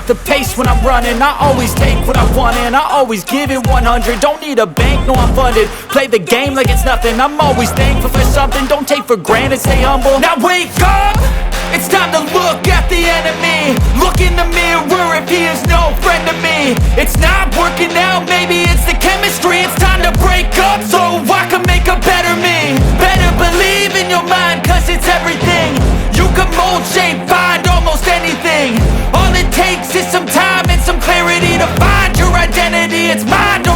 the pace when I'm running. I always take what I want and I always give it 100. Don't need a bank, no I'm funded. Play the game like it's nothing. I'm always thankful for something. Don't take for granted, stay humble. Now wake up! It's time to look at the enemy. Look in the mirror if he is no friend to me. It's not working out, maybe it's the chemistry. It's time to break up so I can make a better me. Better believe in your mind, cause it's everything. You can mold, shape, find almost anything. All it takes is some time and some clarity to find your identity. It's mine.